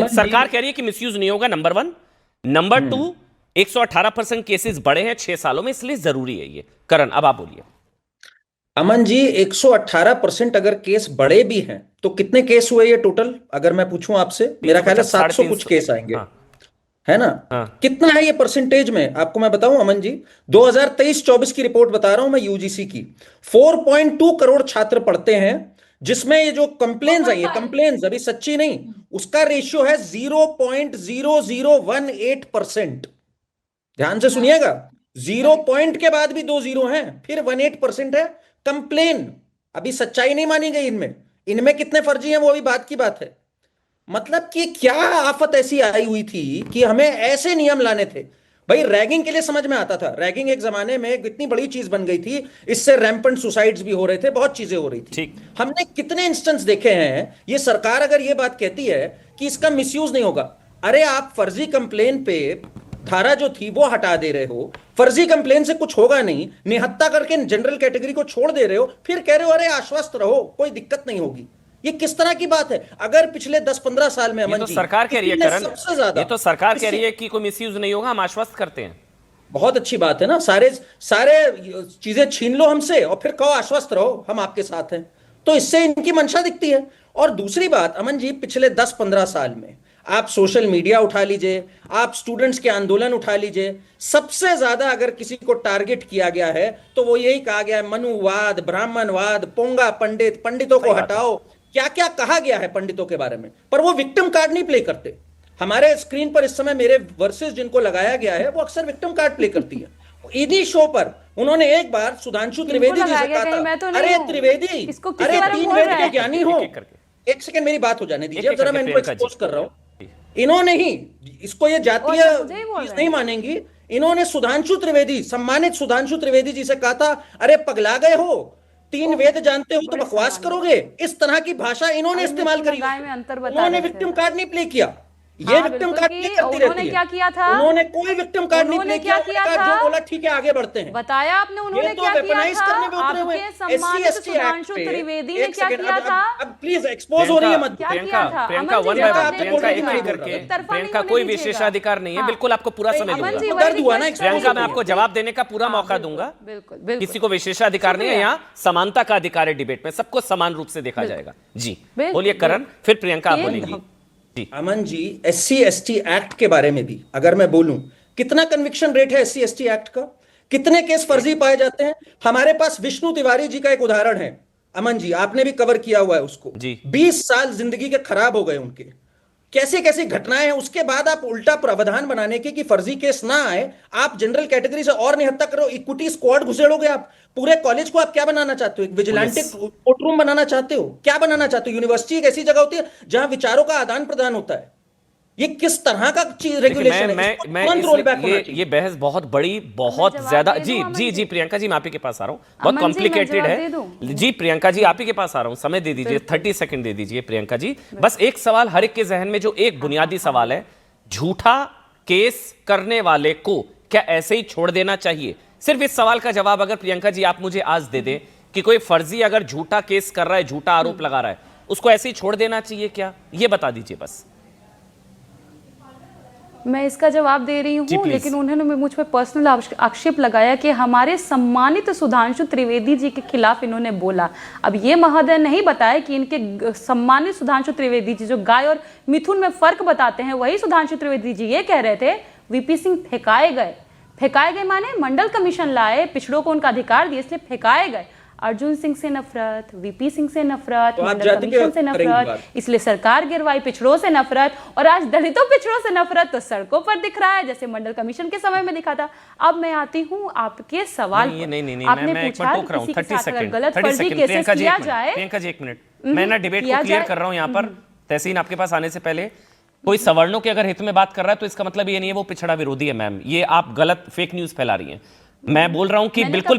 सरकार कह रही है कि मिसयूज नहीं होगा, नंबर 1। नंबर 2, 118% केसेस बढ़े हैं 6 सालों में, इसलिए जरूरी है ये। करण, अब आप बोलिए। अमन जी, 118% अगर केस बढ़े भी हैं तो कितने केस हुए ये टोटल, अगर मैं पूछूं आपसे? मेरा ख्याल है 700 कुछ केस आएंगे। हाँ है ना? हाँ। कितना है ये परसेंटेज में, आपको मैं बताऊं अमन जी? 2023-24 की रिपोर्ट बता रहा हूं मैं, यूजीसी की। 4.2 करोड़ छात्र पढ़ते हैं, जिसमें ये जो कंप्लेन्स आई है, कंप्लेन्स अभी सच्ची नहीं, उसका रेशियो है 0.0018%। ध्यान से सुनिएगा, 0 पॉइंट के बाद भी 2 जीरो हैं, फिर 18% है कंप्लेन। अभी सच्चाई नहीं मानी गई इनमें। इनमें कितने फर्जी हैं वो अभी बात की बात है। मतलब कि क्या आफत ऐसी आई हुई थी कि हमें ऐसे नियम लाने थे। भाई रैगिंग के लिए समझ में आता था, रैगिंग एक जमाने में इतनी बड़ी चीज बन गई थी, इससे रैंपेंट सुसाइड्स भी हो रहे थे, बहुत चीजें हो रही थी। ठीक। हमने कितने इंस्टेंस देखे हैं। ये सरकार अगर ये बात कहती है कि इसका मिसयूज नहीं होगा, अरे आप फर्जी कंप्लेन पे धारा जो थी वो हटा दे रहे हो, फर्जी कंप्लेन से कुछ होगा नहीं, निहत्ता करके जनरल कैटेगरी को छोड़ दे रहे हो, फिर कह रहे हो अरे आश्वस्त रहो कोई दिक्कत नहीं होगी। ये किस तरह की बात है? अगर पिछले 10-15 साल में ये अमन तो जी, सरकार कह रही है करण, सबसे ज्यादा, ये तो सरकार कह रही है कि कोई मिसयूज नहीं होगा, हम आश्वस्त करते हैं। बहुत अच्छी बात है ना। सारे सारे चीजें छीन लो हमसे और फिर कहो आश्वस्त रहो हम आपके साथ हैं, तो इससे इनकी मंशा दिखती है। और दूसरी बात अमन जी, पिछले 10-15 साल में आप सोशल मीडिया उठा लीजिए, आप स्टूडेंट्स के आंदोलन उठा लीजिए, सबसे ज्यादा अगर किसी को टारगेट किया गया है तो वो यही कहा गया है, मनुवाद, ब्राह्मणवाद, पोंगा पंडित, पंडितों को हटाओ। क्या क्या कहा गया है पंडितों के बारे में, पर वो विक्टिम कार्ड नहीं प्ले करते। हमारे स्क्रीन पर इस समय मेरे वर्सेस जिनको लगाया गया है वो अक्सर विक्टिम कार्ड प्ले करती है। इन्हीं शो पर उन्होंने एक बार सुधांशु त्रिवेदी जी से कहा था, अरे त्रिवेदी, अरे 3 वेद के ज्ञानी हो। एक सेकंड मेरी बात हो जाने दीजिए, अब जरा मैं इनको एक्सपोज कर रहा हूं। इन्होंने ही इसको, ये जातीय चीज नहीं मानेंगी, इन्होंने सुधांशु त्रिवेदी, सम्मानित सुधांशु त्रिवेदी जी से कहा था, अरे पगला गए हो, 3 वेद जानते हो तो बकवास करोगे। इस तरह की भाषा इन्होंने इस्तेमाल करी। उन्होंने विक्टिम कार्ड नहीं प्ले किया। ये विक्टिम कार्ड प्ले करती रहती है। क्या किया था? उन्होंने कोई विक्टिम कार्ड नहीं प्ले किया। जो बोला ठीक है आगे बढ़ते हैं, बताया आपने उन्होंने क्या किया था? आपके सम्मानित सुधांशु त्रिवेदी ने क्या किया था? अब प्लीज एक्सपोज हो रही है मत। Priyanka, Priyanka one by one, Priyanka एक एक करके। प्रियंका कोई विशेषाधिकार नहीं है, बिल्कुल आपको पूरा समय दूंगा। दर्द हुआ ना, प्रियंका मैं आपको जवाब देने का पूरा मौका दूंगा। किसी को विशेषाधिकार नहीं है, यहाँ समानता का अधिकार है, डिबेट में सबको समान रूप से देखा जाएगा। जी बोलिए करण, फिर प्रियंका आप बोलेंगी। Aman ji, SC ST act के बारे में भी अगर मैं बोलूं, कितना कन्विक्शन रेट है SC ST एक्ट का? कितने केस फर्जी पाए जाते हैं? हमारे पास विष्णु तिवारी जी का एक उदाहरण है अमन जी, आपने भी कवर किया हुआ है उसको। 20 साल जिंदगी के खराब हो गए उनके, कैसे कैसी घटनाएं हैं। उसके बाद आप उल्टा प्रावधान बनाने की कि फर्जी केस ना आए, आप जनरल कैटेगरी से और निहत्ता करो, इक्विटी स्क्वाड घुसेड़ोगे आप। पूरे कॉलेज को आप क्या बनाना चाहते हो? एक विजिलेंटे कोर्ट रूम बनाना चाहते हो? क्या बनाना चाहते हो? यूनिवर्सिटी एक ऐसी जगह होती है जहां विचारों का आदान प्रदान होता है। ये किस तरह का रेगुलेशन है? ये बहस बहुत बड़ी, बहुत ज्यादा। जी जी जी प्रियंका जी, मैं आप ही के पास आ रहा हूँ, बहुत कॉम्प्लिकेटेड है। जी प्रियंका जी, आप ही के पास आ रहा हूँ, समय दे दीजिए, 30 सेकंड दे दीजिए प्रियंका जी। बस एक सवाल हर एक के जहन में, जो एक बुनियादी सवाल है, झूठा केस करने वाले को क्या ऐसे ही छोड़ देना चाहिए? सिर्फ इस सवाल का जवाब अगर प्रियंका जी आप मुझे आज दे दें कि कोई फर्जी अगर झूठा केस कर रहा है, झूठा आरोप लगा रहा है, उसको ऐसे ही छोड़ देना चाहिए क्या? ये बता दीजिए बस। मैं इसका जवाब दे रही हूँ, लेकिन उन्होंने मुझ पर पर्सनल आक्षेप लगाया कि हमारे सम्मानित सुधांशु त्रिवेदी जी के खिलाफ इन्होंने बोला। अब ये महोदय नहीं बताया कि इनके सम्मानित सुधांशु त्रिवेदी जी जो गाय और मिथुन में फर्क बताते हैं, वही सुधांशु त्रिवेदी जी ये कह रहे थे वीपी सिंह फेंकाए गए। फेंकाए गए माने मंडल कमीशन लाए, पिछड़ों को उनका अधिकार दिए, इसलिए फेंकाए गए। अर्जुन सिंह से नफरत, वीपी सिंह से नफरत, मंडल कमीशन से नफरत, इसलिए सरकार गिरवाई, पिछड़ों से नफरत, और आज दलितों पिछड़ों से नफरत तो सड़कों पर दिख रहा है, जैसे मंडल कमीशन के समय में दिखा था। अब मैं आती हूँ आपके सवाल पर। आपने पूछा किसी के साथ अगर गलत फर्जी केसेस किया जाए। प्रियंका जी एक मिनट, मैं ना डिबेट को क्लियर कर रहा हूँ यहाँ पर। तहसीन आपके पास आने से पहले, कोई सवर्णों के अगर हित में बात कर रहा है तो इसका मतलब ये नहीं है वो पिछड़ा विरोधी है। मैम, ये आप गलत फेक न्यूज फैला रही हैं। मैं बोल रहा हूं कि बिल्कुल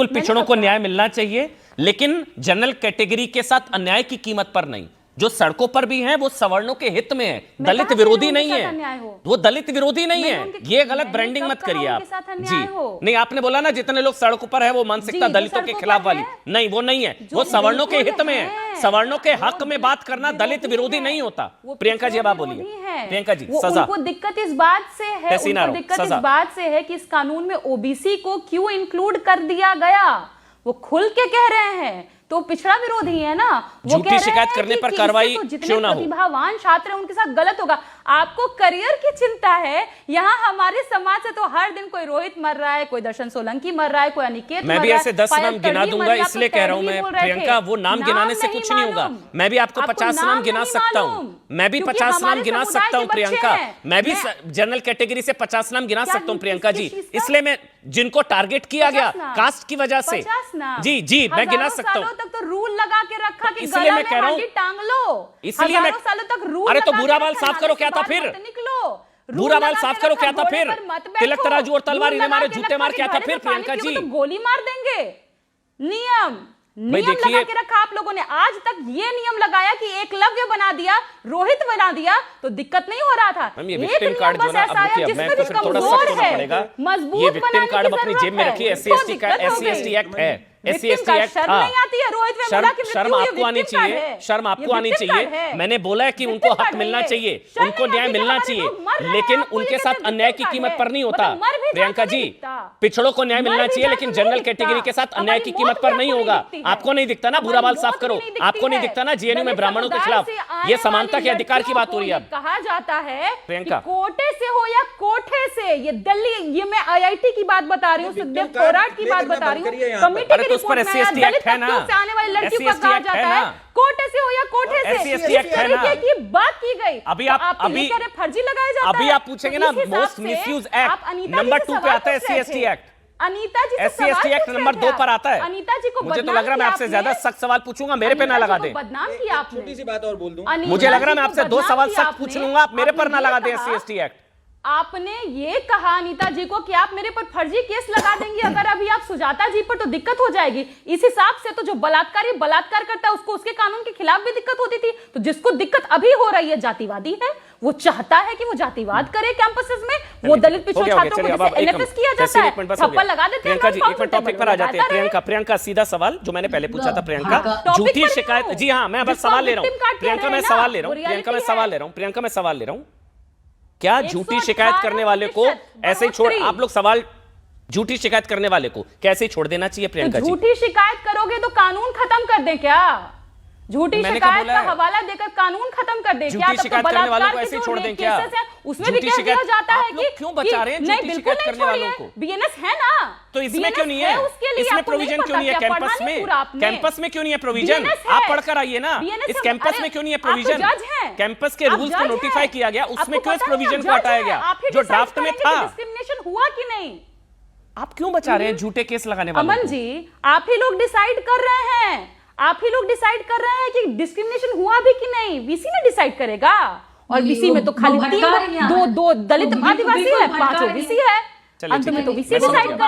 पिछड़ों को न्याय मिलना चाहिए, लेकिन जनरल कैटेगरी के साथ अन्याय की कीमत पर नहीं। जो सड़कों पर भी हैं वो सवर्णों के हित में है, मैं दलित कहा विरोधी मैंने नहीं उनके साथ अन्याय है, हो। वो दलित विरोधी नहीं मैंने है। उनके- ये गलत मैंने ब्रांडिंग कब मत कहा करिए आप। उनके साथ जी अन्याय हो? नहीं, आपने बोला ना जितने लोग सड़कों पर है वो मानसिकता जी, जो दलितों के सड़कों खिलाफ पर वाली, है, नहीं वो नहीं है, जो वो सवर्णों के बिल्कुल हित में है। है। सवर्णों के वो हक में बात करना दलित विरोधी नहीं होता। वो प्रियंका जी अब आप पिछड़ा बोलिए। विरोधी है। प्रियंका जी वो सजा, उनको दिक्कत इस बात से है, तहसीन उनको आरोप, दिक्कत इस सजा। बात से है कि इस कानून में ओबीसी को क्यों इंक्लूड कर दिया गया। वो खुल के कह रहे हैं तो पिछड़ा विरोधी है ना। वो झूठी कह रहे शिकायत हैं करने कि पर इससे कार्रवाई तो जितने क्यों ना हो। प्रतिभावान छात्र हैं उनके साथ गलत होगा। आपको करियर की चिंता है, यहाँ हमारे समाज से तो हर दिन कोई रोहित मर रहा है, कोई दर्शन सोलंकी मर रहा है, कोई अनिकेत मैं मर भी रहा है, ऐसे 10 पायल नाम गिना तड़वी दूंगा, मर रही है, इसलिए आपको कह रहा हूं तड़वी मैं बोल रहे थे। प्रियंका, वो नाम गिनाने से कुछ नहीं होगा। मालूम। मैं भी आपको आपको 50 नाम गिना नहीं सकता हूं, मालूम। मैं भी क्योंकि 50 नाम हमारे गिना समुदाय सकता हूं के बच्चे प्रियंका, हैं। मैं भी जनरल कैटेगरी से 50 नाम गिना क्या सकता हूं प्रियंका जी। किस चीज का? इसलिए मैं जिनको टारगेट किया गया 50 नाम। कास्ट की वजह से, 50 नाम। जी जी मैं गिना हजारों सकता हूं। सालों तक तो रूल लगा के रखा कि इसलिए गला मैं में कह रहा हूं, हड्डी टांग लो। इसलिए मैं, हजारों सालों तक रूल अरे तो लगा के बुरा बाल रखा, साफ करो, नाले क्या से था बाहर फिर? मत निकलो। रूल बुरा बाल लगा साफ के करो, रखा, क्या था घोड़े फिर? पर मत बैठो। तिलक तराजू और तलवार रूल इन्हें लगा मारे के जूते रखा मार, कि क्या था घड़े फिर से पानी प्रियंका पियो जी? तो गोली मार देंगे। नियम देखिए- लगा के रखा आप लोगों ने। आज तक ये नियम लगाया कि एकलव्य बना दिया, रोहित बना दिया तो दिक्कत नहीं हो रहा था। मैम ये एक विक्टिम नियम कार्ड जो बस ना, ऐसा अब आया देखिए, अब जिसमें मैं जो तो फिर थोड़ा कमजोर सख्त होना है, पड़ेगा। मजबूत ये विक्टिम बनाने कार्ड की अब अपनी जरूरत जेब में है। रखिए, उसको SC/ST दिक्कत हो गई। एक्ट है, विक्टिम SC/ST कार्ड एक्ट शर्म था। नहीं आती है रोहित वेमुला की शर्म मृत्यु, ये आपको आनी विक्टिम कार्ड चाहिए, है। शर्म ये आपको आनी विक्टिम चाहिए। कार्ड है। मैंने बोला है कि विक्टिम उनको हक कार्ड मिलना है ये। चाहिए, शर्म उनको नहीं न्याय आती कि मिलना हमारे चाहिए, लोग मर रहे हैं, लेकिन आपको उनके ये साथ कहते अन्याय हैं की विक्टिम कीमत कार्ड पर नहीं है। होता। मतलब मर भी प्रियंका जाता जी, नहीं दिखता। पिछड़ों को न्याय मर मिलना भी चाहिए, जाता लेकिन नहीं जनरल दिखता। कैटेगरी के साथ अन्याय की हमारी कीमत मौत पर भी नहीं आपको होगा। दिखती है। आपको नहीं दिखता ना, हमारी बुरा बाल मौत साफ भी करो, नहीं दिखती आपको नहीं है। दिखता ना जेएनयू में दलित ब्राह्मणों के समुदाय खिलाफ। से आने ये समानता वाली के अधिकार की बात हो लड़कियों रही है को अब। ये कहा जाता है प्रियंका। कि कोटे से हो या कोठे से, ये दिल्ली, ये मैं आईआईटी की बात बता रही हूँ, सुखदेव फोराट की बात बता रही हूँ, कमेटी अरे की तो उस पर रिपोर्ट में आया, SC/ST दलित एक्ट है ना, तबकों से आने वाली लड़कियों को SC/ST कहा एक्ट जाता है है ना। कोटे से हो या कोठे से। SC/ST इस एक्ट है ना। तरीके की बात की गई। अभी तो आप- तो अभी- ये कह रहे फर्जी लगाया जाता अभी है। आप पूछेंगे तो ना, इस हिसाब मोस्ट से मिसयूज आप एक्ट अनीता जी नंबर से 2 पे सवाल आता है पूछ रहे SC/ST थे। एक्ट। अनीता जी से SC/ST सवाल एक्ट पूछ नंबर रहे 2 थे पर आता है। अनीता जी को मुझे तो बदनाम लग रहा है मैं किया आपसे आपने। ज्यादा सख्त सवाल पूछूंगा, मेरे पे ना अनीता लगा जी दें। को बदनाम किया आपने। छोटी सी बात और बोल दूं, अनीता मुझे लग रहा है मैं जी को आपसे 2 बदनाम सवाल किया सख्त पूछ आपने। लूंगा, आप मेरे पर आपने ना ये लगा दें कहा- SC/ST एक्ट। आपने ये कहा अनीता जी को कि आप मेरे पर फर्जी केस लगा देंगी अगर अभी आप सुजाता जी पर, तो दिक्कत हो जाएगी। इस हिसाब से तो जो बलात्कारी बलात्कार करता है उसको उसके कानून के खिलाफ भी दिक्कत होती थी। तो जिसको दिक्कत अभी हो रही है जातिवादी है, वो चाहता है कि वो जातिवाद करे कैंपसेस में, वो दलित पिछड़े छात्रों को जैसे एनएफएस किया जाता है थप्पड़ लगा देते हैं। प्रियंका जी एक मिनट टॉपिक पर आ जाते हैं। प्रियंका सीधा सवाल जो मैंने पहले पूछा था प्रियंका, झूठी शिकायत। जी हाँ, मैं बस सवाल ले रहा हूँ प्रियंका, मैं सवाल ले रहा हूँ प्रियंका, मैं सवाल ले रहा हूँ प्रियंका, मैं सवाल ले रहा हूँ। क्या झूठी शिकायत करने वाले को ऐसे ही छोड़, आप लोग सवाल, झूठी शिकायत करने वाले को कैसे ही छोड़ देना चाहिए प्रियंका जी? झूठी शिकायत करोगे तो कानून खत्म कर दें क्या? झूठी शिकायत का हवाला देकर कानून खत्म कर दें क्या? झूठी शिकायत करने वालों को ऐसे ही छोड़ दें क्या? उसमें भी कह दिया जाता है कि क्यों बचा रहे हैं झूठी शिकायत करने वालों को? बीएनएस है ना, तो इसमें क्यों नहीं है? इसमें प्रोविजन क्यों नहीं है? कैंपस में, कैंपस में क्यों नहीं है प्रोविजन? आप पढ़कर आइए ना, इस कैंपस में क्यों नहीं है प्रोविजन? कैंपस के रूल्स को नोटिफाई किया गया, उसमें क्यों इस प्रोविजन को हटाया गया जो ड्राफ्ट में था? डिस्क्रिमिनेशन हुआ कि नहीं? आप क्यों बचा रहे हैं झूठे केस लगाने वालों अमन को? जी, आप ही लोग डिसाइड कर रहे हैं, आप ही लोग डिसाइड कर रहे हैं कि डिस्क्रिमिनेशन हुआ भी कि नहीं। वीसी ने डिसाइड करेगा, और वीसी में तो खाली दो दलित आदिवासी है, 5 ओबीसी है, अंत में तो वीसी डिसाइड करेगा।